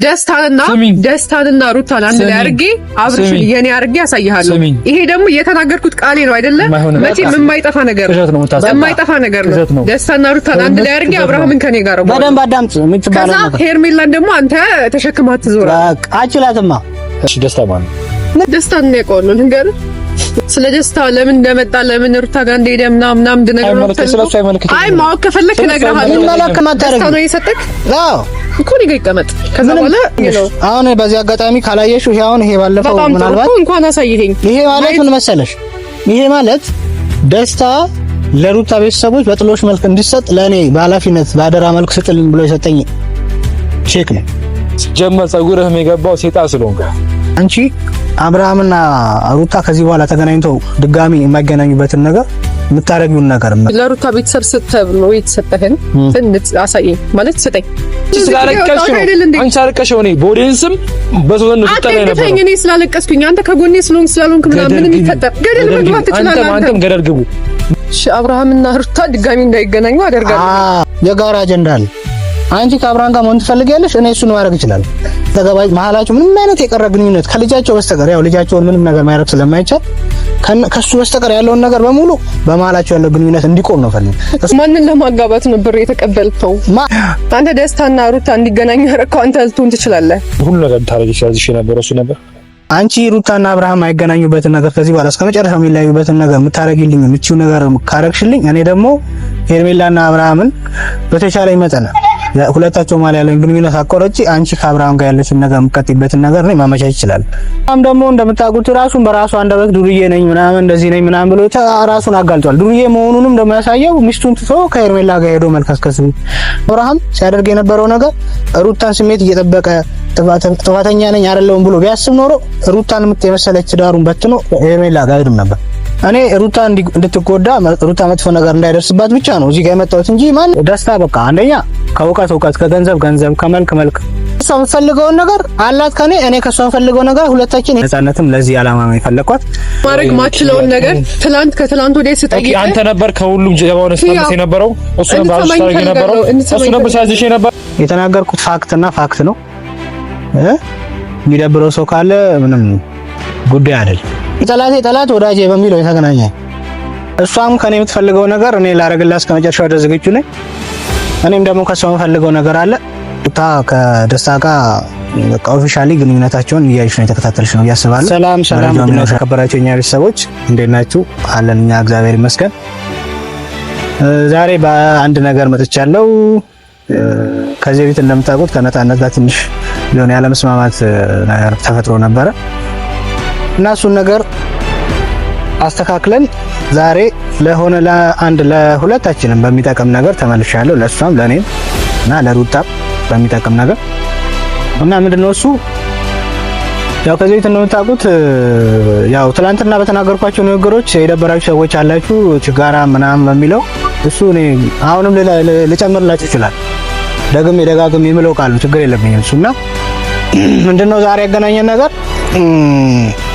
ደስታንና ሩታን አንድ ላይ አድርጌ አብርሽን የኔ አድርጌ ያሳይሃለሁ። ይሄ ደግሞ የተናገርኩት ቃሌ ነው አይደለ? መቼም የማይጠፋ ነገር ነው። ደስታና ሩታን አንድ ላይ አድርጌ አብርሃምን ከኔ ጋር ነው። በደንብ አዳምጥ የምትባለው ነገር። ከዛ ሄርሜላን ደግሞ አንተ ተሸክማት ትዞራ። አችላትማ። እሺ ደስታ ማለት ደስታን ነው ያውቀዋለሁ። ነገር ስለ ደስታ ለምን እንደመጣ ለምን ሩታ ጋር እንደሄደ ምናምን እንደነገርኩት አይ ማወቅ ከፈለክ እነግርሃለሁ። ደስታ ነው የሰጠክ? አዎ እኮ ነው ይቀመጥ። ከዛ በኋላ አሁን በዚህ አጋጣሚ ካላየሽው ይሄ ባለፈው ምናልባት እንኳን አሳይኸኝ። ይሄ ማለት ምን መሰለሽ? ይሄ ማለት ደስታ ለሩታ ቤተሰቦች በጥሎሽ መልክ እንዲሰጥ ለኔ በኃላፊነት ባደራ መልክ ስጥልኝ ብሎ የሰጠኝ ቼክ ነው። ጀመር ጸጉርህም የገባው ሴጣን ስለሆንክ አንቺ አብርሃምና ሩታ ከዚህ በኋላ ተገናኝተው ድጋሚ የማይገናኙበትን ነገር የምታረጊውን ነገር ለሩታ ቤተሰብ ስትብ ነው የተሰጠህን እንት አሳየኝ ማለት ስጠኝ። ስላለቀስኩ ነው አንቺ አለቀሽ ሆኔ ቦዲንስም በዞን ፍጠና ነበር። እኔ ስላለቀስኩኝ አንተ ከጎኔ ስለሆንክ ምናምን ምን ይፈጠር ገደል መግባት ትችላለህ። አንተም ገደል ግቡ። እሺ አብርሃምና ሩታ ድጋሚ እንዳይገናኙ አደርጋለሁ። የጋራ አጀንዳ አለ። አንቺ ከአብርሃም ጋር መሆን ትፈልጊያለሽ፣ እኔ እሱን ማድረግ ይችላል። ተገባይ መሀላችሁ ምንም አይነት የቀረ ግንኙነት ከልጃቸው በስተቀር ያው ልጃቸውን ምንም ነገር ማድረግ ስለማይቻል ከሱ በስተቀር ያለውን ነገር በሙሉ በመሀላቸው ያለው ግንኙነት እንዲቆም ነው ፈልግ። ማንን ለማጋባት ነው ብር የተቀበልከው? አንተ ደስታና ሩታ እንዲገናኙ ያረከው አንተ ልትሆን ትችላለህ። ሁሉ ነገር ታረጋግሽ ያዝሽ ነበር እሱ ነበር። አንቺ ሩታና አብርሃም አይገናኙበትን ነገር ከዚህ በኋላ እስከመጨረሻው የሚለያዩበትን ነገር የምታረጊልኝ የምትችው ነገር ካረግሽልኝ እኔ ደግሞ ሄርሜላና አብርሃምን በተቻለኝ መጠን ሁለታቸው ማለት ያለን ግንኙነት አቆረጪ አንቺ ከአብርሃም ጋር ያለሽን ነገር የምትቀጥይበትን ነገር ነው ማመቻች ይችላል። አሁን ደግሞ እንደምታውቁት ራሱን በራሱ አንደበት ዱርዬ ነኝ ምናምን እንደዚህ ነኝ ምናምን ብሎ ራሱን አጋልጧል። ዱርዬ መሆኑንም እንደሚያሳየው ሚስቱን ትቶ ከሄርሜላ ጋር ሄዶ መልከስከስ አብርሃም ሲያደርግ የነበረው ነገር ሩታን ስሜት እየጠበቀ ጥፋተኛ ነኝ አይደለም ብሎ ቢያስብ ኖሮ ሩታን የመሰለች ዳሩን በትኖ ሄርሜላ ጋር ሄድም ነበር። እኔ ሩታ እንድትጎዳ ሩታ መጥፎ ነገር እንዳይደርስባት ብቻ ነው እዚህ ጋር የመጣሁት እንጂ ማን ደስታ በቃ አንደኛ ከእውቀት ከገንዘብ ከመልክ እሷ የምትፈልገውን ነገር አላት ከኔ እኔ ከሷ የምፈልገው ነገር ሁለታችን ነፃነትም ለዚህ ዓላማ ነው የፈለኳት። ማድረግ ማችለውን ነገር ከትላንት ወዲያ ስጠይቅ አንተ ነበር ከሁሉም ጀባውን ስታመስ የነበረው እሱ ነበር ሳይዝሽ የነበረው የተናገርኩት ፋክት ነው። የሚደብረው ሰው ካለ ምንም ጉዳይ አይደለም። ጠላት ወዳጄ በሚለው የተገናኘ እሷም ከኔ የምትፈልገው ነገር እኔ ላረግላት እስከመጨረሻው ድረስ ዝግጁ ነኝ። እኔም ደግሞ ከሷ የምፈልገው ነገር አለ። ከደስታ ጋር በቃ ኦፊሻሊ ግንኙነታቸውን እያይሽ ነው የተከታተልሽ ነው ያስባል። ሰላም ተከበራችሁ እኛ ቤተሰቦች እንዴት ናችሁ? አለን እኛ እግዚአብሔር ይመስገን። ዛሬ በአንድ ነገር መጥቻለሁ። ከዚህ በፊት እንደምታውቁት ከነፃነት ጋር ትንሽ ሊሆን ያለ መስማማት ነገር ተፈጥሮ ነበረ እና እሱን ነገር አስተካክለን ዛሬ ለሁለታችንም በሚጠቅም ነገር ተመልሻለሁ። ለሷም ለኔም እና ለሩታም በሚጠቅም ነገር እና ምንድነው እሱ ያው ከዚህ ቤት እንደምታውቁት ያው ትላንትና በተናገርኳቸው ንግግሮች የደበራችሁ ሰዎች አላችሁ ችጋራ ምናምን በሚለው እሱ እኔ አሁንም ልጨምርላችሁ ይችላል። ደጋግሜ የምለው ቃል ችግር የለብኝም እሱና ምንድነው ዛሬ ያገናኘን ነገር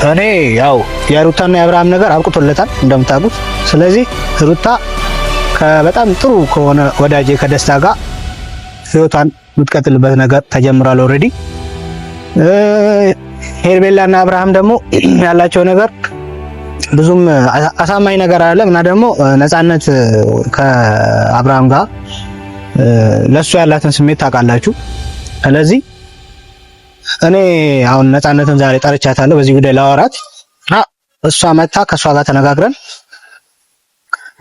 እኔ ያው የሩታና የአብርሃም ነገር አብቅቶለታል እንደምታውቁት። ስለዚህ ሩታ በጣም ጥሩ ከሆነ ወዳጄ ከደስታ ጋር ህይወቷን የምትቀጥልበት ነገር ተጀምሯል ኦሬዲ። ሄርሜላና አብርሃም ደግሞ ያላቸው ነገር ብዙም አሳማኝ ነገር አይደለም እና ደግሞ ነፃነት ከአብርሃም ጋር ለሱ ያላትን ስሜት ታውቃላችሁ። ስለዚህ እኔ አሁን ነፃነትን ዛሬ ጠርቻታለሁ በዚህ ጉዳይ ላወራት። እሷ መጣ ከሷ ጋር ተነጋግረን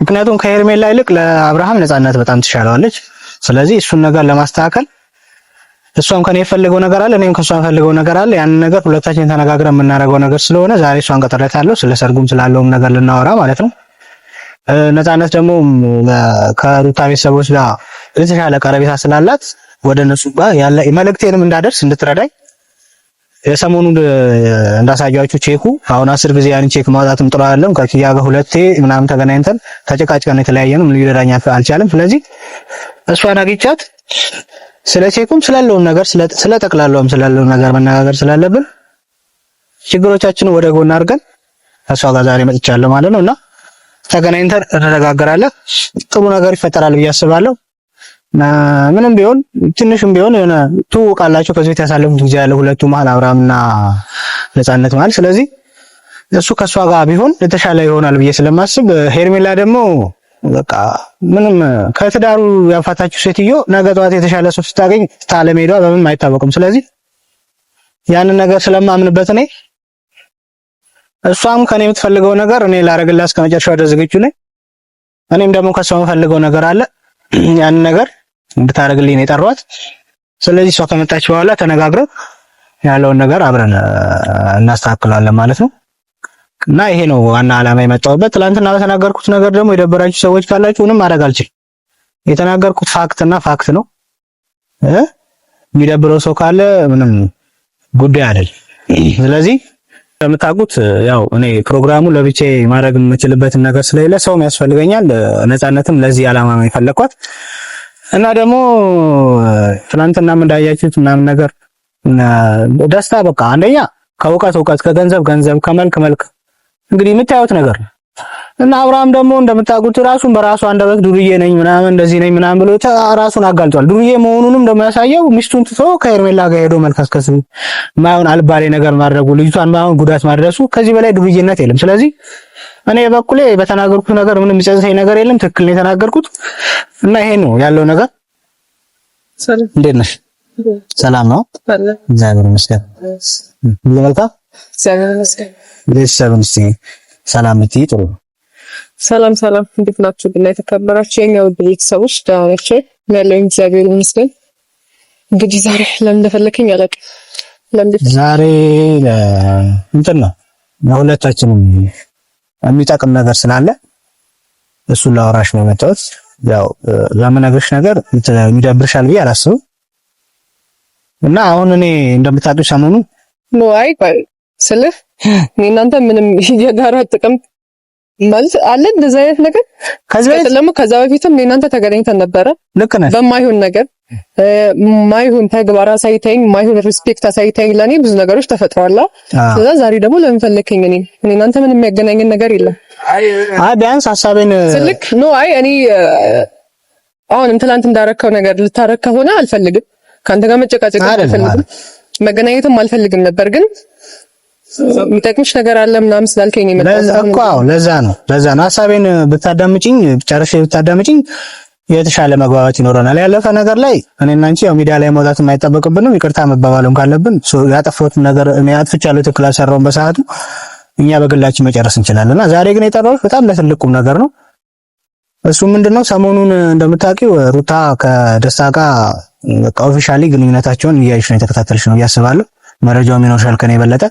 ምክንያቱም ከሄርሜላ ይልቅ ለአብርሃም ነፃነት በጣም ትሻለዋለች። ስለዚህ እሱን ነገር ለማስተካከል እሷም ከኔ የፈለገው ነገር አለ እኔም ከሷ የፈለገው ነገር አለ። ያን ነገር ሁለታችን ተነጋግረን የምናደርገው ነገር ስለሆነ ዛሬ እሷን ቀጠረታለሁ ስለ ሰርጉም ስላለውም ነገር ልናወራ ማለት ነው። ነፃነት ደግሞ ከሩታ ቤተሰቦች ጋር የተሻለ ቀረቤታ ስላላት ወደ እነሱ ጋር ያለ መልእክቴንም እንዳደርስ እንድትረዳኝ የሰሞኑን እንዳሳያችሁ ቼኩ አሁን 10 ጊዜ ያን ቼክ ማውጣትም ጥሩ አይደለም። ከኪያ ጋር ሁለቴ ምናምን ተገናኝተን ተጨቃጭቀን የተለያየንም ሊረዳኝ አልቻለም። ስለዚህ እሷን አግኝቻት ስለ ቼኩም ስላለው ነገር ስለ ጠቅላላውም ስላለው ነገር መነጋገር ስላለብን ችግሮቻችንን ወደ ጎን አድርገን እሷ ጋር ዛሬ መጥቻለሁ ማለት ነውና ተገናኝተን እንነጋገራለን። ጥሩ ነገር ይፈጠራል ብዬ አስባለሁ። ምንም ቢሆን ትንሽም ቢሆን የሆነ ትውቃላችሁ ከዚህ ቤት ያሳለፉት ጊዜ ያለ ሁለቱ መሀል አብርሃምና ነፃነት ማለት ስለዚህ እሱ ከሷ ጋር ቢሆን የተሻለ ይሆናል ብዬ ስለማስብ ሄርሜላ ደግሞ በቃ ምንም ከትዳሩ ያፋታችሁ ሴትዮ ነገ ጠዋት የተሻለ ሰው ስታገኝ ታለሜዷ በምንም አይታወቅም። ስለዚህ ያንን ነገር ስለማምንበት እኔ እሷም ከኔ የምትፈልገው ነገር እኔ ላረግላት እስከመጨረሻው ድረስ ዝግጁ ነኝ። እኔም ደግሞ ከሷ የምፈልገው ነገር አለ። ያንን ነገር እንድታረግልኝ ነው የጠራኋት። ስለዚህ እሷ ከመጣች በኋላ ተነጋግረን ያለውን ነገር አብረን እናስተካክላለን ማለት ነው። እና ይሄ ነው ዋና ዓላማ የመጣሁበት። ትናንትና በተናገርኩት ነገር ደግሞ የደበራችሁ ሰዎች ካላችሁ ምንም ማድረግ አልችልም። የተናገርኩት ፋክት ነው። የሚደብረው ሰው ካለ ምንም ጉዳይ አይደለም። ስለዚህ እንደምታውቁት ያው እኔ ፕሮግራሙ ለብቻዬ ማድረግ የምችልበትን ነገር ስለሌለ ሰውም ያስፈልገኛል። ነፃነትም ለዚህ ዓላማ ነው የፈለኳት እና ደግሞ ትናንትናም እንዳያችሁት ምናምን ነገር ደስታ በቃ አንደኛ ከእውቀት ከገንዘብ ከመልክ እንግዲህ የምታዩት ነገር ነው። እና አብርሃም ደግሞ እንደምታውቁት ራሱን በራሱ አንደበት ዱርዬ ነኝ ምናምን እንደዚህ ነኝ ምናምን ብሎ ራሱን አጋልጧል። ዱርዬ መሆኑንም ደግሞ ያሳየው ሚስቱን ትቶ ከሄርሜላ ጋር ሄዶ መልከስከስ ማይሆን አልባሌ ነገር ማድረጉ ልጅቷን ማይሆን ጉዳት ማድረሱ ከዚህ በላይ ዱርዬነት የለም። ስለዚህ እኔ በኩሌ በተናገርኩት ነገር ምንም የሚጸጽተኝ ነገር የለም። ትክክል ነው የተናገርኩት እና ይሄ ነው ያለው ነገር። ሰላም እንዴት ነሽ? ሰላም ነው እግዚአብሔር ይመስገን። መልካም እግዚአብሔር ይመስገን። ቤተሰብን እስቲ ሰላም እትይ ጥሩ ሰላም እንዴት ናችሁ? እና የተከበራችሁ የኛ ውድ ቤተሰቦች ደህና ናችሁ? ያለው እግዚአብሔር ይመስገን። እንግዲህ ዛሬ ለምን እንደፈለከኝ አላውቅም። ዛሬ እንትን ነው ለሁለታችንም የሚጠቅም ነገር ስላለ እሱን ላወራሽ ነው የመጣሁት። ያው ለምነግርሽ ነገር የሚደብርሻል ብዬ አላስብም እና አሁን እኔ እንደምታውቂው ሰሞኑን ነው ስልህ እናንተ ምንም የጋራ ጥቅም ማለት አለ እንደዛ አይነት ነገር ከዛ በፊትም እናንተ ተገናኝተን ነበረ። ልክ ነህ። በማይሆን ነገር ማይሆን ተግባር አሳይተኝ ማይሆን ሪስፔክት አሳይተኝ ለኔ ብዙ ነገሮች ተፈጥረዋል። ስለዛ ዛሬ ደግሞ ለምን ፈለከኝ? እኔ እናንተ ምንም የሚያገናኘን ነገር የለም። ቢያንስ ሐሳቤን ስልክ ነው እኔ አሁን ትናንት እንዳረከው ነገር ልታረክ ከሆነ አልፈልግም። ካንተ ጋር መጨቃጨቅ አልፈልግም። መገናኘትም አልፈልግም ነበር ግን የሚጠቅምሽ ነገር አለ ምናምን ስላልከኝ ነው የመጣው። ለዛ ነው ሐሳቤን ብታዳምጪኝ ጨርሼ ብታዳምጪኝ የተሻለ መግባባት ይኖረናል። ያለፈ ነገር ላይ እኔና አንቺ ያው ሚዲያ ላይ መውጣት የማይጠበቅብንም ይቅርታ መባባልም ካለብን ያጠፋሁት ነገር እኔ አጥፍቻለሁ ትክክል አልሰራሁም በሰዓቱ እኛ በግላችን መጨረስ እንችላለንና ዛሬ ግን የጠራሁት በጣም ለትልቁም ነገር ነው። እሱ ምንድነው ሰሞኑን እንደምታውቂው ሩታ ከደስታ ጋር በቃ ኦፊሻሊ ግንኙነታቸውን እያየሽ ነው የተከታተልሽ ነው ያስባለሁ። መረጃው ይኖርሻል ከኔ የበለጠ።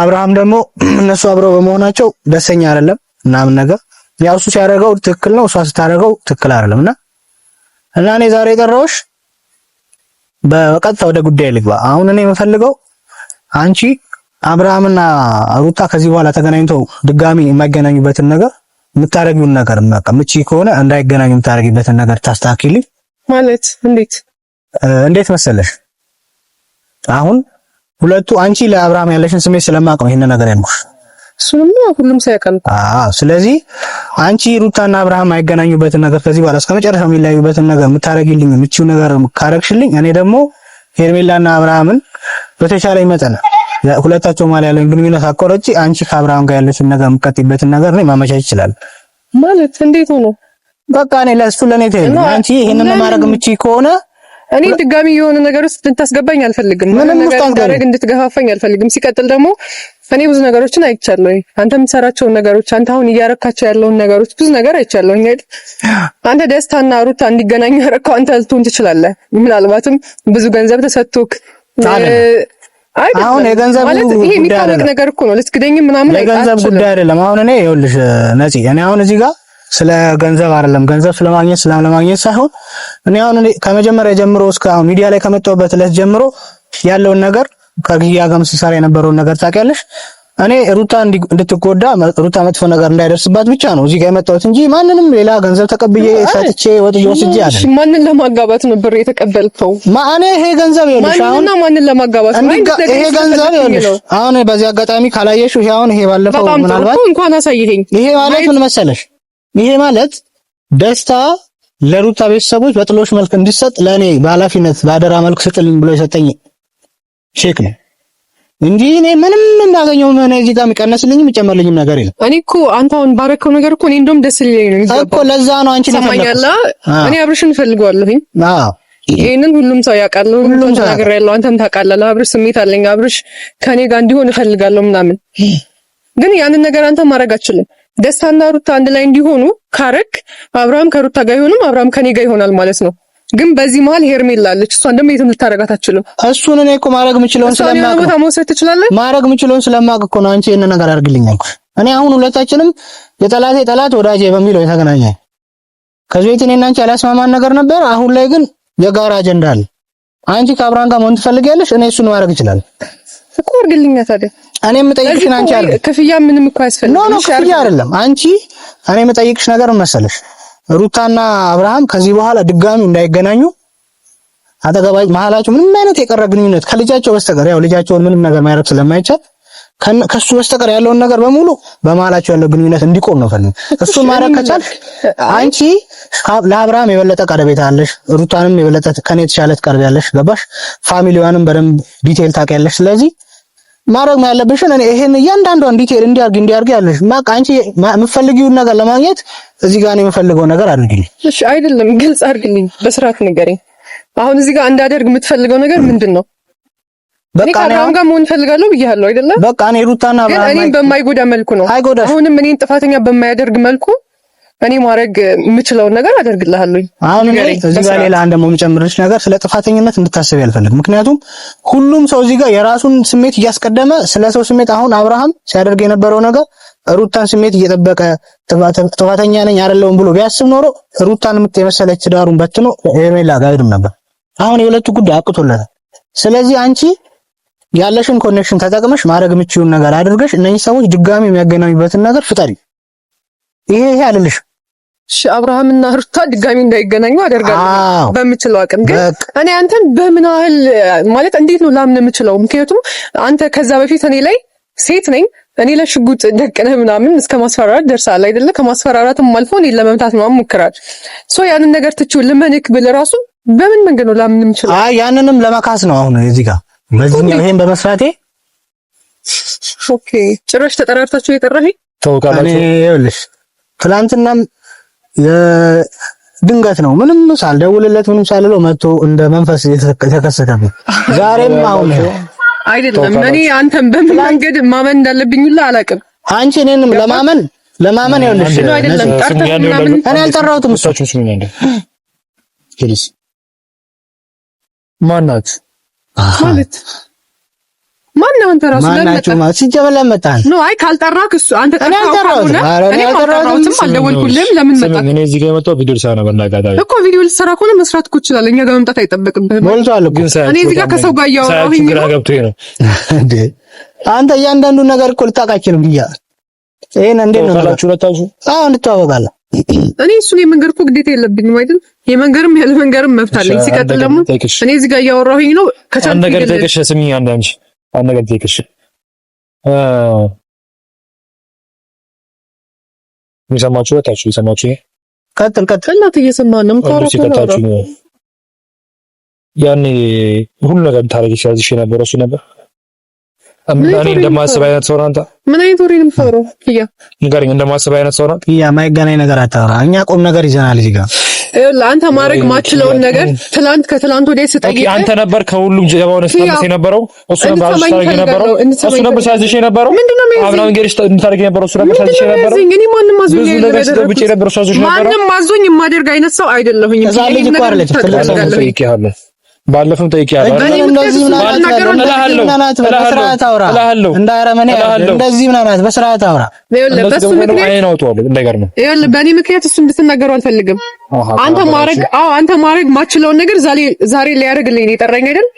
አብርሃም ደግሞ እነሱ አብረው በመሆናቸው ደስተኛ አይደለም ምናምን ነገር ያው እሱ ሲያደርገው ትክክል ነው፣ እሷ ስታደርገው ትክክል አይደለምና እና እኔ ዛሬ የጠራሁሽ በቀጥታ ወደ ጉዳይ ልግባ። አሁን እኔ የምፈልገው አንቺ አብርሃምና ሩታ ከዚህ በኋላ ተገናኝተው ድጋሚ የማይገናኙበትን ነገር የምታረጊውን ነገር ምቺ ከሆነ እንዳይገናኙ የምታረጊበትን ነገር ታስተካክልኝ። ማለት እንዴት መሰለሽ አሁን ሁለቱ አንቺ ለአብርሃም ያለሽን ስሜት ስለማውቅ ነው ይሄን ነገር ያልኩሽ። እሱንም ሁሉም ሳይቀር ስለዚህ አንቺ ሩታና አብርሃም አይገናኙበትን ነገር ከዚህ በኋላ እስከመጨረሻው የሚለያዩበትን ነገር የምታረጊልኝ ምቺው ነገር ካረግሽልኝ እኔ ደግሞ ሄርሜላና አብርሃምን በተቻለኝ መጠን ሁለታቸው ማለት ያለው ግንኙነት አቆረጪ አንቺ ከአብርሃም ጋር ያለሽን ነገር የምትቀጥይበትን ነገር ነው ማመቻች ይችላል። ማለት እንዴት ሆኖ በቃ እኔ ለእሱ ለኔ ተይኝ አንቺ ይሄንን ማድረግ ምቺ ከሆነ እኔ ድጋሚ የሆነ ነገር ውስጥ እንድታስገባኝ አልፈልግም። ምንም ነገር እንዳደረግ እንድትገፋፋኝ አልፈልግም። ሲቀጥል ደግሞ እኔ ብዙ ነገሮችን አይቻለሁ። አንተ የምትሰራቸውን ነገሮች አንተ አሁን እያረካቸው ያለውን ነገሮች ብዙ ነገር አይቻለሁ። አንተ ደስታና ሩታ እንዲገናኙ ያረካው አንተ ልትሆን ትችላለህ። ምናልባትም ብዙ ገንዘብ ተሰጥቶክ አሁን የገንዘብ ማለት ይሄ የሚታወቅ ነገር እኮ ነው። ልትክደኝም ምናምን የገንዘብ ጉዳይ አይደለም። አሁን እኔ ይኸውልሽ ነፂ እኔ አሁን እዚህ ጋር ስለ ገንዘብ አይደለም ገንዘብ ስለማግኘት ስለማግኘት ሳይሆን እኔ አሁን ከመጀመሪያ ጀምሮ እስከ አሁን ሚዲያ ላይ ከመጣሁበት ዕለት ጀምሮ ያለውን ነገር ከጊያ ጋር መስሳሪያ የነበረውን ነገር ታውቂያለሽ። እኔ ሩታ እንድትጎዳ ሩታ መጥፎ ነገር እንዳይደርስባት ብቻ ነው እዚህ ጋር የመጣሁት እንጂ ማንንም ሌላ ገንዘብ ተቀብዬ ሰጥቼ ወጥቼ ወስጄ አይደለም። እሺ ማንን ለማጋባት ነው ብር የተቀበልከው? ማኔ ይሄ ገንዘብ ይኸውልሽ አሁን ማንን ለማጋባት ነው ይሄ ገንዘብ ይኸውልሽ አሁን በዚህ አጋጣሚ ካላየሽው ይሄ አሁን ይሄ ባለፈው ምናልባት እንኳን አሳይኸኝ። ይሄ ማለት ምን መሰለሽ ይሄ ማለት ደስታ ለሩታ ቤተሰቦች በጥሎሽ መልክ እንዲሰጥ ለኔ በኃላፊነት በአደራ መልክ ስጥልኝ ብሎ የሰጠኝ ቼክ ነው እንጂ እኔ ምንም እንዳገኘው ምን እዚህ ጋር የሚቀነስልኝም የሚጨመርልኝም ነገር የለም። እኔ እኮ አንተ አሁን ባረከው ነገር እኮ እኔ እንደውም ደስ ይለኝ ነው እኮ ለዛ ነው አንቺ ለፈለኩ እኔ አብርሽን እፈልገዋለሁኝ። አዎ ይሄንን ሁሉም ሰው ያውቃል። ሁሉም ሰው ነገር ያለው አንተም ታውቃለህ። አብርሽ ስሜት አለኝ። አብርሽ ከኔ ጋር እንዲሆን እፈልጋለሁ ምናምን፣ ግን ያንን ነገር አንተ ማድረግ አትችልም። ደስታና ሩታ አንድ ላይ እንዲሆኑ ካረክ አብርሃም ከሩታ ጋር ይሆንም አብርሃም ከኔ ጋር ይሆናል ማለት ነው። ግን በዚህ መሀል ሄርሜላ አለች። እሷን ደግሞ የትም ልታረጋት አትችልም። እሱን እኔ እኮ ማድረግ የምችለውን ስለማውቅ ቦታ መውሰድ ትችላለህ። ማድረግ የምችለውን ስለማውቅ እኮ ነው አንቺ ይሄን ነገር አድርግልኝ አልኩሽ። እኔ አሁን ሁለታችንም የጠላቴ ጠላት ወዳጄ በሚለው የተገናኘን ከዚህ ቤት እኔና አንቺ ያላስማማን ነገር ነበር። አሁን ላይ ግን የጋራ አጀንዳ አለ። አንቺ ከአብርሃም ጋር መሆን ትፈልጊያለሽ፣ እኔ እሱን ማድረግ እችላለሁ እኮ። አድርግልኝ ታዲያ። እኔ የምጠይቅሽን አንቺ አይደል ክፍያ ምንም እኮ ያስፈልጋል። ኖ ክፍያ አይደለም። አንቺ እኔ የምጠይቅሽ ነገር መሰለሽ ሩታና አብርሃም ከዚህ በኋላ ድጋሚ እንዳይገናኙ አጠገባይ መሀላቸው ምንም አይነት የቀረ ግንኙነት ከልጃቸው በስተቀር ያው ልጃቸውን ምንም ነገር ማድረግ ስለማይቻል ከሱ በስተቀር ያለውን ነገር በሙሉ በመሀላቸው ያለው ግንኙነት እንዲቆም ነው ፈልግ። እሱን ማድረግ ከቻልሽ አንቺ ለአብርሃም የበለጠ ቀረቤታ አለሽ፣ ሩታንም የበለጠ ከኔ የተሻለ ትቀርቢያለሽ። ገባሽ? ፋሚሊዋንም በደንብ ዲቴል ታውቂያለሽ። ስለዚህ ማድረግ ያለብሽን እኔ ይሄን እያንዳንዷን ዲቴል እንዲያርግ ያለሽ ማቅ አንቺ የምትፈልጊውን ነገር ለማግኘት እዚህ ጋር ነው የምፈልገው ነገር አድርግልኝ። እሺ አይደለም፣ ግልጽ አድርግልኝ፣ በስርዓት ንገረኝ። አሁን እዚህ ጋር እንዳደርግ የምትፈልገው ነገር ምንድነው? በቃ አብርሃም ጋር መሆን ፈልጋለሁ ብያለሁ አይደለ? በቃ እኔ ሩታና አብርሃም እኔን በማይጎዳ መልኩ ነው። አሁንም እኔን ጥፋተኛ በማያደርግ መልኩ እኔ ማድረግ የምችለውን ነገር አደርግልሃለሁ። አሁን እዚህ ጋር ሌላ አንድ ደግሞ የምጨምርልሽ ነገር ስለ ጥፋተኝነት እንድታስብ ያልፈልግ። ምክንያቱም ሁሉም ሰው እዚህ ጋር የራሱን ስሜት እያስቀደመ ስለ ሰው ስሜት አሁን አብርሃም ሲያደርግ የነበረው ነገር ሩታን ስሜት እየጠበቀ ጥፋተኛ ነኝ አይደለሁም ብሎ ቢያስብ ኖሮ ሩታን የመሰለች ዳሩን በትኖ ሄርሜላ ጋር ሄድም ነበር። አሁን የሁለቱ ጉዳይ አቅቶለታል። ስለዚህ አንቺ ያለሽን ኮኔክሽን ተጠቅመሽ ማድረግ የምትችይውን ነገር አድርገሽ እነዚህ ሰዎች ድጋሚ የሚያገናኙበትን ነገር ፍጠሪ። ይሄ አልልሽ። እሺ አብርሃምና ሩታ ድጋሚ እንዳይገናኙ አደርጋለሁ በምችለው አቅም። ግን እኔ አንተን በምን ያህል ማለት እንዴት ነው ላምን የምችለው? ምክንያቱም አንተ ከዛ በፊት እኔ ላይ ሴት ነኝ እኔ ለሽጉጥ ደቅነህ ምናምን እስከ ማስፈራራት ደርሳል አይደለ? ከማስፈራራትም አልፎ እኔ ለመምታት ምናምን ሞክራል። ያንን ነገር ትችው ልመንክ ብል ራሱ በምን መንገድ ነው ላምን የምችለው? ያንንም ለመካስ ነው አሁን እዚህ ጋር በዚህኛው ይሄን በመስራቴ። ኦኬ ጭራሽ ተጠራርታችሁ የጠራኸኝ ተወቃላችሁ። እኔ ይኸውልሽ ትላንትናም ድንገት ነው ምንም ሳልደውልለት ምንም ሳልለው መጥቶ እንደ መንፈስ የተከሰተብኝ። ዛሬም አሁን አይደለም እኔ አንተን በምን መንገድ ማመን እንዳለብኝ ሁላ አላውቅም። አንቺ እኔንም ለማመን ይኸውልሽ አይደለም ጠርተህ ምናምን እኔ አልጠራሁትም። እሳችሁ ምን እንደ ፕሊዝ ማናት ማለት ማነው? አንተ ራስህ ለምን ማለት ሲጀመር ለመጣን ነው? አይ ካልጠራክ እሱ አንተ ጠራኸውና እኔ አልጠራሁትም፣ አልደወልኩልህም። ለምን መጣህ? እኔ እዚህ ጋር መጣሁ ቪዲዮ ልሰራ ነበር። እንዳጋጣሚ እኮ ቪዲዮ ልሰራ ከሆነ መስራት እኮ ይችላል። እኛ ጋር መምጣት አይጠበቅብህም። ሞልቷል እኮ እኔ እዚህ ጋር ከሰው ጋር እያወራሁኝ ግራ ገብቶኝ ነው እንዴ። አንተ እያንዳንዱ ነገር እኮ ልታውቃችንም ብያ ይሄን እንዴት ነው ታላችሁ? አዎ እንተዋወቃለን። እኔ እሱን የመንገር እኮ ግዴታ የለብኝም አይደል? የመንገርም ያለ መንገርም መብት አለኝ። ሲቀጥል ደግሞ እኔ እዚህ ጋር እያወራሁኝ ነው። አንድ ነገር ጠይቅሽ ስሚ፣ አንድ ነገር ጠይቅሽ የሚሰማችሁ ወጣችሁ የሰማችሁ ቀጥል እናት እየሰማን ነው ታውቃላችሁ። ያኔ ሁሉ ነገር ታረግ ይችላል ነበር እሱ ነበር። እኔ እንደማስብ አይነት ሰው ናንተ ምን አይነት ወሬ ነው የምታወራው? ንገረኝ። እንደማስብ አይነት ሰው ናት። የማይገናኝ ነገር አታወራ። እኛ ቁም ነገር ይዘናል እዚህ ጋር። አንተ ማድረግ ማችለውን ነገር ትላንት ወዲያ ስጠይቅ አንተ ነበር ከሁሉም ጀባውን ስታመስ የነበረው እሱ ነበር አስታርግ የነበረው እሱ ነበር ሲያዝሽ የነበረው አብራን ገርሽ እንታርግ የነበረው እሱ ነበር ሲያዝሽ የነበረው። እኔ ማንንም ማዞኝ ነበር ሲደብጭ የነበረው ሲያዝሽ የነበረው ማንንም ማዞኝ የማደርግ አይነት ሰው አይደለሁኝ። ልጅ እኮ አይደለች ትልቅ ባለፈው ጠይቄያለሁ። እንደዚህ ምናናት በስርዓት አውራ እንዳረመኔ እንደዚህ ምናናት በስርዓት አውራ። በሱ በእኔ ምክንያት እሱ እንድትናገሩ አልፈልግም። አንተ ማድረግ ማችለውን ነገር ዛሬ ሊያደርግልኝ ነው የጠራኝ አይደል?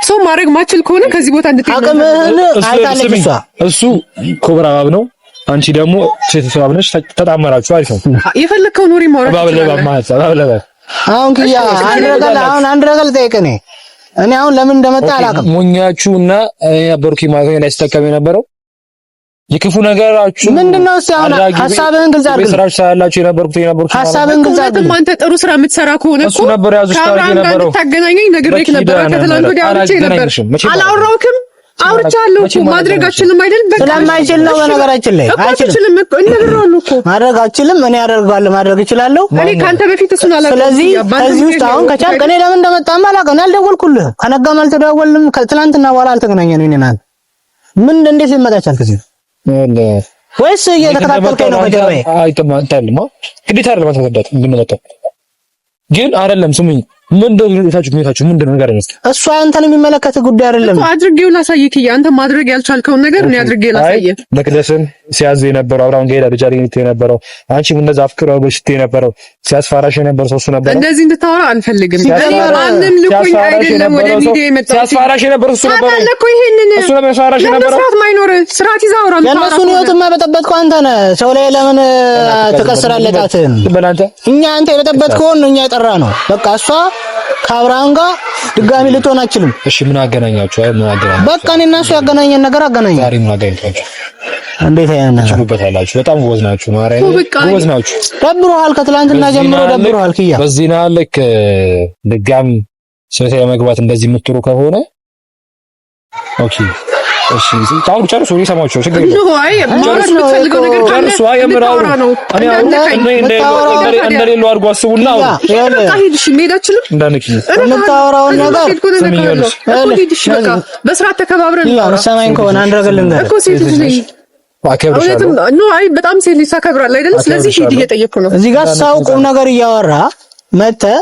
ሰው ማድረግ ማችል ከሆነ ከዚህ ቦታ እንድትሄድ እሱ ኮብራ ባብ ነው። አንቺ ደግሞ ሴት ሰው ነሽ። ተጣመራችሁ። አሪፍ ነው። የፈለከው ኑሪ ማውራት አሁን ክያ አንድ ነገር ጠይቀኝ። እኔ አሁን ለምን እንደመጣ አላውቅም። ሞኛችሁና በሩኪ ማለት ነው ያስተካከለ የነበረው የክፉ ነገራችሁ ምንድነው? ሲያና ሐሳብህን ግልጽ አድርግ። ስራችሁ ሳያላችሁ የነበርኩት ሐሳብህን ግልጽ አድርግ። አንተ ጥሩ ስራ የምትሰራ ከሆነ እኮ እሱ ነበር ያዙሽ ታሪክ የነበረው ታገናኘኝ ነግሬክ ነበር። ከትላንት ወዲያ አውርቼ ነበር። አላወራሁክም። አውርቻለሁ እኮ ማድረግ አልችልም አይደል? በቃ ስለማይችል ነው። በነገራችን ላይ አይችልም እኮ እነግረዋለሁ እኮ ማድረግ አልችልም። እኔ አደርጋለሁ፣ ማድረግ እችላለሁ። እኔ ካንተ በፊት እሱን አላውቅም። ስለዚህ ከዚህ ውስጥ አሁን ከቻልክ እኔ ለምን እንደመጣማ አላውቅም። አልደወልኩልህ፣ ከነጋም አልተደዋወልንም። ከትላንትና በኋላ አልተገናኘንም። እኔና ምን እንዴት ልመጣ ቻልክ እዚህ ወይስ እየተከታተልከኝ ነው? ከጀርባዬ አይተማታልማ ግዴታ አይደለም ማስረዳት እንድንመጣ ግን አይደለም። ስሙኝ ምንድነው ምንድነው ነገር ነው? እሱ አንተን የሚመለከት ጉዳይ አይደለም። አድርጌው ላሳይክ። አንተ ማድረግ ያልቻልከውን ነገር እኔ አድርጌ ላሳይክ። መቅደስን ሲያዝ የነበረው አብራውን ጋር ልጅ አሪንት የነበረው አንቺም እንደዛ አፍቅረው በሽት የነበረው ሲያስፈራሽ የነበረው ሰው እሱ ነበር። እንደዚህ እንድታወራ አልፈልግም። ማንም ልኩኝ አይደለም ወደ ሚዲያ የመጣው ሲያስፈራሽ የነበረው እሱ ነበር። አለኮ ይሄንን እሱ ነበር ሲያስፈራሽ የነበረው። ስርዓት ማይኖር ስርዓት ይዛውራ የእነሱን ህይወትማ በጠበጥከው አንተ ነህ። ሰው ላይ ለምን ትቀስራለህ ጣትህን? እኛ አንተ የበጠበጥከው ነው እኛ የጠራ ነው። በቃ እሷ ከአብርሃም ጋር ድጋሚ ልትሆን አትችልም። እሺ ምን አገናኛችሁ? አይ ምን አገናኛችሁ? በቃ እኔና እሱ ያገናኘን ነገር አገናኘን። ዛሬ ምን አገናኛችሁ? እንዴት አይነት ነገር ትችሉበታላችሁ? በጣም ጎበዝ ናችሁ። ማርያም ጎበዝ ናችሁ። ደብሮሃል፣ ከትላንትና ጀምሮ ደብሮሃል። ክያ በዚህ ነው ልክ ድጋሚ ሰው የመግባት እንደዚህ የምትጥሩ ከሆነ ኦኬ እሺ ታው ጨርሱ። ሰማችሁ ችግር የለም። አይ ማለት ነው ፈልገው ነገር ጨርሱ። አየምራው እኔ እንደሌለው አድርጎ አስቡና በቃ ሂድሽ ሜዳችንም እንዳንኪ እንታወራውን ነገር ሂድሽ በቃ በስርዓት ተከባብረን ነው። ሰማይን ከሆነ አንድ ነገር ልንገርህ እኮ ሴት ልጅ አከብርሻለሁ ነው። አይ በጣም ሴት ልጅ ታከብራለህ አይደል? ስለዚህ ሂድ እየጠየቅኩ ነው። እዚህ ጋር ሰው ቁም ነገር እያወራ መተህ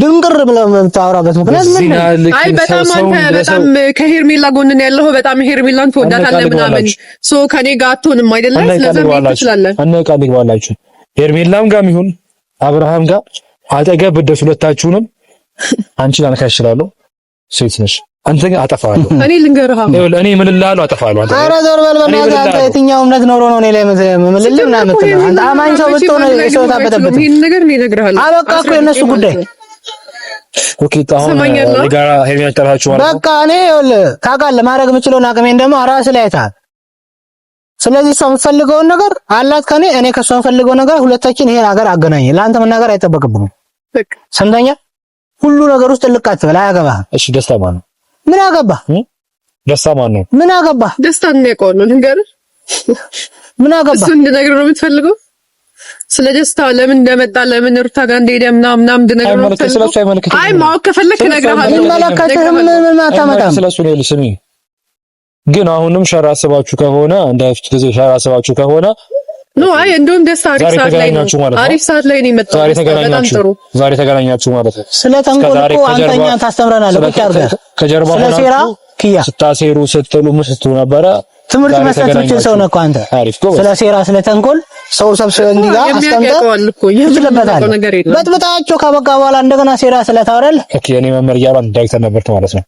ድንቅር ብለው የምታወራበት ምክንያት ምን ነው? አይ በጣም አንተ በጣም ከሄርሜላ ጎን ነው ያለው። በጣም ሄርሜላን ትወዳታለህ ምናምን ሶ ከኔ ጋር አትሆንም አይደለም። ስለዚህ ትችላለህ አነቃልኝ ባላችሁ ሄርሜላም ጋር ይሁን አብርሃም ጋር አጠገብ ብደስ ሁለታችሁንም አንቺ ላንካሽ እችላለሁ። ሴት ነሽ አንተ ግን አጠፋለሁ። እኔ ልንገርህ እኔ ምን እላለሁ? አጠፋለሁ። አንተ ኧረ ዞር በል በእናትህ። አንተ የትኛው እምነት ኖሮ ነው እኔ ላይ ምልልህ ምናምን የምትለው? አንተ አማኝ ሰው ብትሆን ሰው ታበጠበት። ይሄን ነገር እኔ እነግርሃለሁ። አበቃ እኮ የእነሱ ጉዳይ። ኦኬ ታውን ለጋራ ሄርሜላ ተራችሁ ማለት በቃ እኔ ይኸውልህ ታውቃለህ፣ ማድረግ የምችለውን አቅሜን ደግሞ ራስህ ላይ አይተሃል። ስለዚህ ሰው የምትፈልገውን ነገር አላት ከኔ፣ እኔ ከሷ የምፈልገው ነገር ሁለታችን ይሄን ነገር አገናኘ። ለአንተ መናገር አይጠበቅብህም። በቃ ሰምተኛ ሁሉ ነገር ውስጥ ልቅ አትበል። አያገባህም። እሺ ደስታ ማን ነው? ምን አገባህ? ደስታ ማን ነው? ምን አገባህ? ደስታን ነው ያውቀዋለሁ። ንገርህ ምን አገባህ? እሱ እንድነግርህ ነው የምትፈልገው? ስለ ደስታ ለምን እንደመጣ ለምን ሩታ ጋር እንደሄደ ምናምን እንድነግርህ ነው የምትፈልገው? አይ ማወቅ ከፈለክ እነግርሃለሁ። ይመለከትህም ምን አታመጣም። ስለሱ ነው ልስሚ። ግን አሁንም ሸራ አስባችሁ ከሆነ እንዳይፍት ጊዜ ሸራ አስባችሁ ከሆነ ኖ አይ እንደውም ደስታ አሪፍ ሰዓት ላይ ነው። አሪፍ ሰዓት ላይ ነው የመጣው። በጣም ጥሩ ዛሬ ተገናኛችሁ ማለት ነው። ስለ ተንኮል እኮ አንተኛ ታስተምረናለህ። ብቻ አድርገህ ከጀርባ ሆናችሁ ስታሴሩ ስትሉ ስትሉ ነበረ። ትምህርት መስጠት ሰው ነው እኮ አንተ። ስለ ሴራ ስለ ተንኮል ሰው ሰብስበህ እንዲጋ አስቀምጠህ በጥብጣቸው ካበቃ በኋላ እንደገና ሴራ ስለታወራለህ። ኦኬ እኔ መምህር እያሉ ዳይሬክተር ነበርክ ማለት ነው።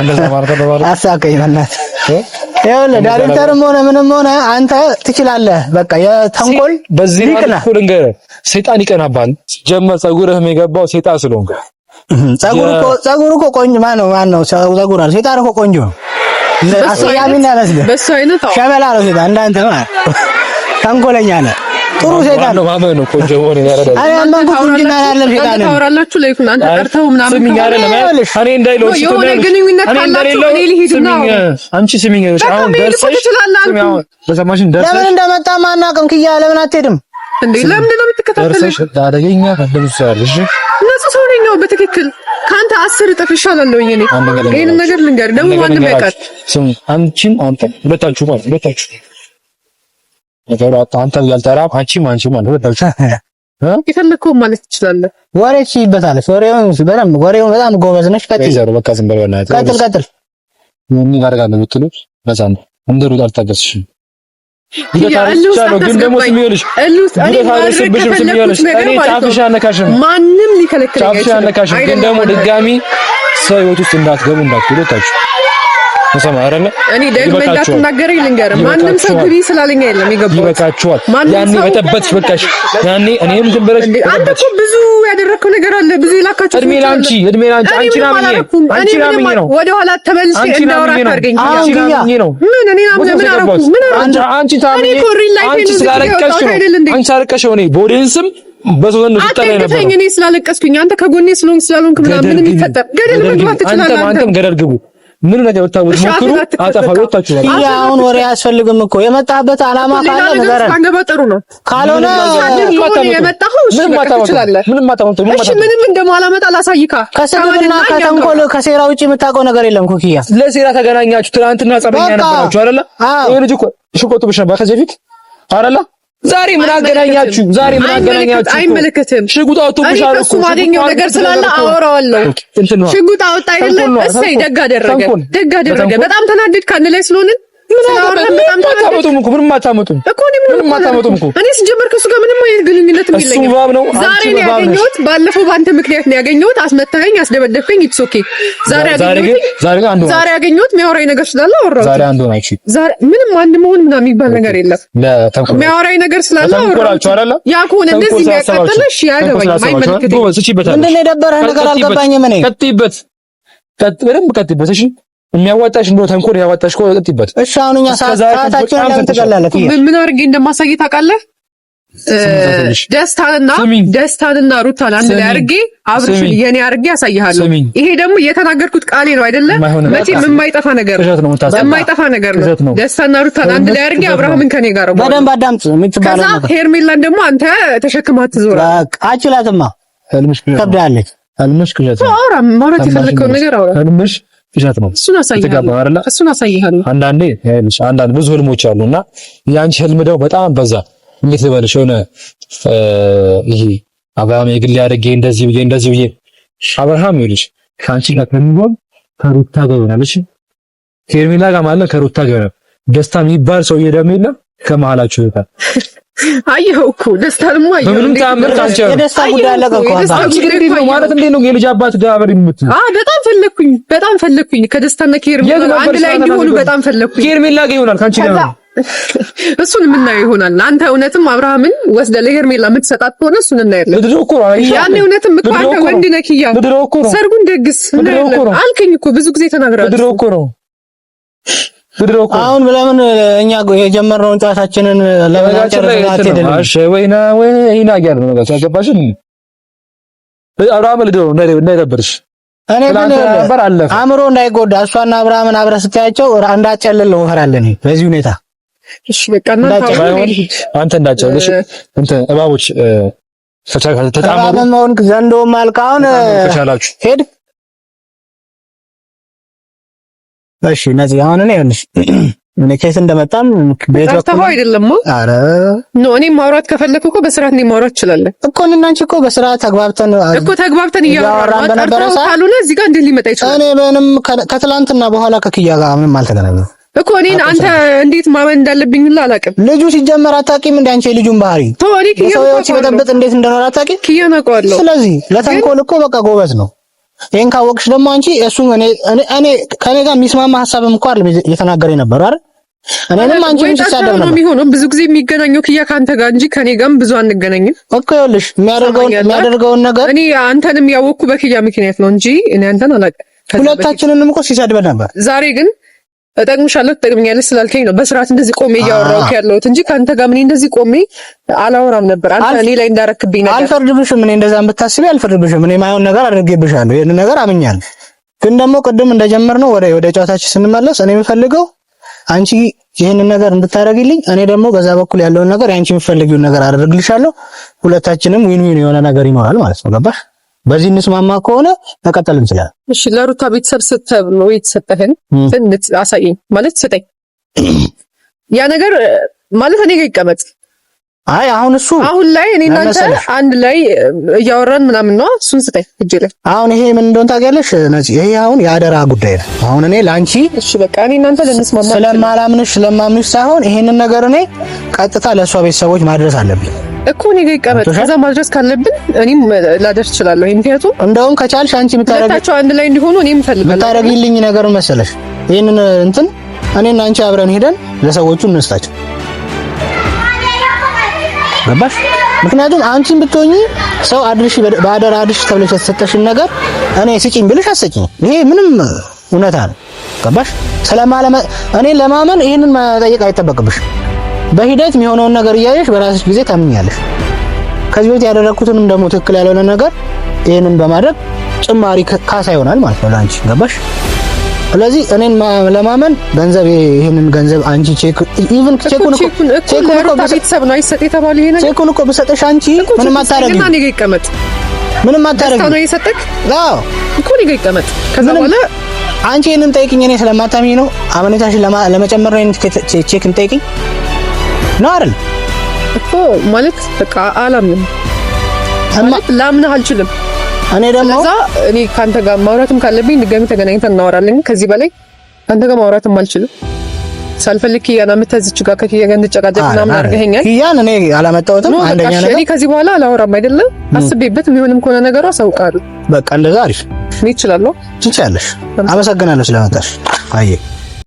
እንደዛ ማለት ነው። አሳቀኝ በእናትህ። ይኸውልህ ዳይሬክተርም ሆነ ምንም ሆነ አንተ ትችላለህ። በቃ የተንኮል በዚህ ማለት ሁሉ እንገር ሰይጣን ይቀናባል። ጀመር ፀጉርህም የገባው ሰይጣን ስለሆንክ ፀጉር እኮ ቆንጆ ማነው ፀጉር አለ። ሰይጣን እኮ ቆንጆ ነው። አሰያሚና ያመስልህ በሱ አይነት ሸበላ ነው ሰይጣን። እንዳንተ ማለት ተንኮለኛ ነህ። ጥሩ ሰይጣን ነው ማመን ነው ቆንጆ ሆነ ያረዳል። አይ አማን ቁንጅና ያለ ሰይጣን ነው። ታወራላችሁ ላይ ኩን አንተ ቀርተው ምናምን እኔ እንዳይለው የሆነ ግንኙነት ካላችሁ እኔ ልሂድ ነው። አንቺ ስሚኝ አሁን ደርሰሽ በሰማሽን ደርሰሽ ለምን እንደመጣ ማናቀም ክያ ለምን አትሄድም እንዴ? ለምን ነው የምትከታተለው? አደገኛ ከደምሳለሽ እነሱ ሰው ነኝ በትክክል ካንተ 10 እጥፍ ይሻላል። እኔ ይሄን ነገር ልንገር ደግሞ ማንም ያውቃል። ስም አንቺም አንተ ሁለታችሁ ማለት ሁለታችሁ ነገር አንተ ያልተራም አንቺም ማለት ሁለታችሁ ይፈልከው ማለት ትችላለህ። ወሬች ይበታል። ወሬውን በጣም ጎበዝ ነሽ። ቀጥል ዘሩ በቃ ዝም በል በእናትህ ቀጥል ምን ያደርጋል የምትሉት በዛ ነው እንደሩ አልታገስሽም። ግን ደግሞ ስሚልሽ ማንም ሊከለክል ግን ደግሞ ድጋሚ ሰው ህይወት ውስጥ እንዳትገቡ እንዳትሉታችሁ ተሰማ አይደለ? እኔ ደግመህ እንዳትናገረኝ ልንገርህ። ማንም ሰው ግቢ ስላለኝ አይደለም የገባሁት። ይበቃችኋል። ያኔ በጠበጥሽ በቃሽ። ያኔ እኔም ዝም ብለሽ አንተ እኮ ብዙ ያደረከው ነገር አለ። ብዙ የላካችሁ እድሜ ላንቺ አንቺ ናምኝ ነው። ወደ ኋላ ተመልሼ እንዳወራ አድርገኝ። ምን እኔ ምን አደረኩ? አንቺ ታምኝ አንቺ ስላለቀስሽ ነው። አንቺ አልቀሽ ሆኔ ቦዲንስም በዞን ነው ተጠራይ ነበር። እኔ ስላለቀስኩኝ አንተ ከጎኔ ስለሆንክ ምናምን ምን ይፈጠር? ገደል መግባት ትችላለህ። አንተም ገደል ግቡ። ምን ነገር ወጣው ሞክሩ። አጠፋው ወጣችሁ ነው። አሁን ወሬ አያስፈልግም እኮ የመጣበት አላማ ካለ ነገር ጥሩ ነው። ካልሆነ የመጣኸው ምንም እንደማላመጣ ላሳይካ። ከስድብና ከተንኮል ከሴራ ውጪ የምታውቀው ነገር የለም እኮ ኪያ። ለሴራ ተገናኛችሁ። ትናንትና ጸበኛ ነበራችሁ አይደለ? ይሄ ልጅ እኮ ሽቆጥብሽ ነበር ከዚህ በፊት አይደለ? ዛሬ ምን አገናኛችሁ? አይመለከትም። ሽጉጥ አውጥቶብሻል እኮ ማገኘው ነገር ስላለ አወራዋለሁ። ሽጉጥ አወጣ አይደለም? እሰይ ደግ አደረገ። በጣም ተናደድክ አንድ ላይ ስለሆንን ምንም አታመጡም እኮ እኔ ሲጀመር ከሱ ጋር ምንም አይነት ግንኙነት የለኝም። ዛሬ ነው ያገኘሁት። ባለፈው ባንተ ምክንያት ነው ያገኘሁት። አስመታኸኝ፣ አስደበደብከኝ። ኢትስ ኦኬ። ዛሬ ያገኘሁት የሚያወራኝ ነገር ስላለ አወራሁት። ዛሬ ምንም አንድ መሆን ምናምን የሚባል ነገር የለም። የሚያወራኝ ነገር ስላለ አወራሁት። ያ ከሆነ እንደዚህ የሚያቃጥልሽ ያገባኝ አይመለከተኝም። ምንድን ነው የደበረህ ነገር አልገባኝም። እኔ ቀጥይበት። እሺ የሚያዋጣሽ እንደው ተንኮል ያዋጣሽ እኮ ቀጥይበት። እሺ አሁን እኛ ሰዓታችንን ለምን ትገላለህ? ምን አድርጌ እንደማሳይ ታውቃለህ? ደስታንና ሩታን አንድ ላይ አድርጌ አብርሽን የኔ አድርጌ ያሳይሃለሁ። ይሄ ደግሞ የተናገርኩት ቃሌ ነው አይደለ? መቼም የማይጠፋ ነገር ነው። ደስታና ሩታን አንድ ላይ አድርጌ አብርሃምን ከኔ ጋር ነው። በደንብ አዳምጥ የምትባለው ነገር። ሄርሜላን ደግሞ አንተ ተሸክማት ትዞራ። አችላትማ ከብዳለች። ህልምሽ ቅዠት ነው። አውራ ማውራት የፈለከውን ነገር አውራ። ህልምሽ ቅዠት ነው። እሱን አሳይሃለሁ። አንዳንዴ ብዙ ህልሞች አሉና ያንቺ ህልም ደግሞ በጣም በዛ። እንዴት ልበልሽ? የሆነ ይሄ አብርሃም የግል ያደርጌ እንደዚህ ብዬ አብርሃም ይልሽ ካንቺ ጋር ከሚሆን ከሩታ ጋር ይሆናልሽ። ከሄርሜላ ጋር ማለት ከሩታ ጋር ደስታ የሚባል ሰው ደግሞ የለም ከመሀላችሁ ይወጣል። አየኸው እኮ ደስታንማ አየኸው። በምንም ታምር ታንቺ የደስታ ጉዳይ አለቀ እኮ ማለት እንዴት ነው የልጅ አባት ጋር አብረን የምትል? በጣም ፈለኩኝ ከደስታና ከሄርሜላ አንድ ላይ እንዲሆኑ በጣም ፈለኩኝ። ከሄርሜላ ጋር ይሆናል ካንቺ ጋር እሱን የምናየው ይሆናል። አንተ እውነትም አብርሃምን ወስደህ ለሄርሜላ የምትሰጣት ከሆነ እሱን እናያለን። ያኔ እውነትም እኮ አንተ ወንድ ነህ ኪያ። ሰርጉን ደግስ አልከኝ እኮ ብዙ ጊዜ ተናግራለሁ። አሁን ለምን እኛ የጀመርነውን ጨዋታችንን ለመጨረስ አትሄድም? እሺ ወይና ያያር ነው ታገባሽ። አብርሃም ልደው እንዳይደብርሽ እኔ አእምሮ እንዳይጎዳ እሷና አብርሃምን አብረህ ስታያቸው እንዳጨልል ነው ፈራለኝ በዚህ ሁኔታ። እሺ በቃ አንተ እንዳጨልሽ እባቦች ተጣመሩ ዘንዶም አልካውን ሄድ። እሺ ነዚህ አሁን እኔ ከየት እንደመጣም ቤት ወጣሁ አይደለም። አረ እኔም ማውራት ከፈለኩ እኮ በስርዓት ነው ማውራት ይችላል እኮ። እናንቺ እኮ በስርዓት ተግባብተን እያወራን በነበረ ካልሆነ እዚህ ጋር እንዴት ሊመጣ ይችላል? እኔ ምንም ከትላንትና በኋላ ከኪያ ጋር ምንም አልተገናኘንም እኮ። እኔን አንተ እንዴት ማመን እንዳለብኝ ሁላ አላውቅም። ልጁ ሲጀመር አታውቂም እንደ አንቺ ልጁን ባህሪ ሰዎች ሲበጠብጥ እንዴት እንደኖረ አታውቂም። ኪያን አውቀዋለሁ። ስለዚህ ለተንኮል እኮ በቃ ጎበዝ ነው። ይሄን ካወቅሽ ደግሞ አንቺ እሱ እኔ ከኔ ጋር የሚስማማ ሐሳብም እንኳን እየተናገረ ነበር አይደል? እኔንም አንቺም ሲሳደብ ነበር የሚሆነው። ብዙ ጊዜ የሚገናኘው ኪያ ካንተ ጋር እንጂ ከኔ ጋርም ብዙ አንገናኝም እኮ። ይኸውልሽ የሚያደርገውን ነገር እኔ አንተንም ያወቅኩ በኪያ ምክንያት ነው እንጂ እኔ አንተን አላውቅም። ሁለታችንንም እኮ ሲሳደብ ነበር። ዛሬ ግን እጠቅምሻለሁ ትጠቅምኛለሽ ስላልከኝ ነው በስርዓት እንደዚህ ቆሜ እያወራሁት ያለሁት እንጂ ካንተ ጋር ምን እንደዚህ ቆሜ አላወራም ነበር። አንተ እኔ ላይ እንዳረክብኝ ነገር አልፈርድብሽም። እኔ እንደዛ ብታስቢ አልፈርድብሽም። እኔ ማየውን ነገር አድርጌብሻለሁ። ይሄን ነገር አምኛለሁ። ግን ደግሞ ቅድም እንደጀመርነው ወደ ጨዋታችን ስንመለስ እኔ የምፈልገው አንቺ ይሄንን ነገር እንድታረግልኝ፣ እኔ ደግሞ በዛ በኩል ያለውን ነገር አንቺ የምትፈልጊውን ነገር አደርግልሻለሁ። ሁለታችንም ዊን የሆነ ነገር ይኖራል ማለት ነው። ገባሽ? በዚህ እንስማማ ከሆነ መቀጠል እንችላለን። እሺ ለሩታ ቤተሰብ ስትተብ ነው የተሰጠህን እንት አሳየኝ ማለት ስጠኝ። ያ ነገር ማለት እኔ ጋር ይቀመጥ። አይ አሁን ላይ እኔ እናንተ አንድ ላይ እያወራን ምናምን ነው። እሱን ስጠኝ እጄ ላይ። አሁን ይሄ ምን እንደሆነ ታውቂያለሽ ነፂ? ይሄ አሁን የአደራ ጉዳይ ነው። አሁን እኔ ላንቺ እሺ በቃ እኔ እናንተ ልንስማማ ስለማምንሽ ሳይሆን ይሄንን ነገር እኔ ቀጥታ ለሷ ቤተሰቦች ማድረስ አለብኝ እኮ። እኔ ጋር ይቀመጥ። ከዛ ማድረስ ካለብን እኔም ላደርስ እችላለሁ። ምክንያቱም እንደውም ከቻልሽ አንቺ የምታረጋቸው አንድ ላይ እንዲሆኑ እኔም ፈልጋለሁ። የምታረጊልኝ ነገር መሰለሽ ይሄንን እንትን እኔና አንቺ አብረን ሄደን ለሰዎቹ እንስጣቸው። ገባሽ? ምክንያቱም አንቺን ብትሆኚ ሰው አድርሽ በአደራ አድርሽ ተብለሽ የተሰጠሽን ነገር እኔ ስጪኝ ብልሽ አትሰጪኝ። ይሄ ምንም እውነታ ነው። ገባሽ? እኔን ለማመን ይሄንን መጠየቅ አይጠበቅብሽ። በሂደት የሚሆነውን ነገር እያየሽ በራስሽ ጊዜ ታምኛለሽ። ከዚህ በፊት ያደረኩትንም ደግሞ ትክክል ያልሆነ ነገር ይሄንን በማድረግ ጭማሪ ካሳ ይሆናል ማለት ነው ለአንቺ። ገባሽ? ስለዚህ እኔን ለማመን ገንዘብ ይሄንን ገንዘብ አንቺ ቼኩን እኮ ቤተሰብ ነው አይሰጥ የተባለው ይሄ ነገር ቼኩን እኮ ብሰጥሽ አንቺ ምንም አታረጊ። እና እኔ ጋር ይቀመጥ ምንም አታረጊ ነው የሰጠክ? አዎ እኮ እኔ ጋር ይቀመጥ። ከዛ በኋላ አንቺ ይሄንን ጠይቂኝ። እኔ ስለማታምኚ ነው አመኔታሽን ለመጨመር ነው ቼክን ጠይቂኝ ነው አይደል እኮ ማለት በቃ አላምንም ማለት ላምንህ አልችልም። እኔ ደግሞ እኔ ካንተ ጋር ማውራትም ካለብኝ ድጋሚ ተገናኝተን እናወራለን። ከዚህ በላይ ካንተ ጋር ማውራትም አልችልም። ሳልፈልግ ኪያና መተዝች ጋር ከኪያ ጋር እንጨቃጨቅ ምናምን አድርገኸኛል። ኪያን እኔ አላመጣሁትም። አንደኛ ነገር እኔ ከዚህ በኋላ አላወራም አይደለም። አስቤበት የሚሆንም ከሆነ ነገሩ አሳውቃለሁ። በቃ እንደዛ አሪፍ እኔ እችላለሁ። ትችያለሽ። አመሰግናለሁ ስለመጣሽ። አየ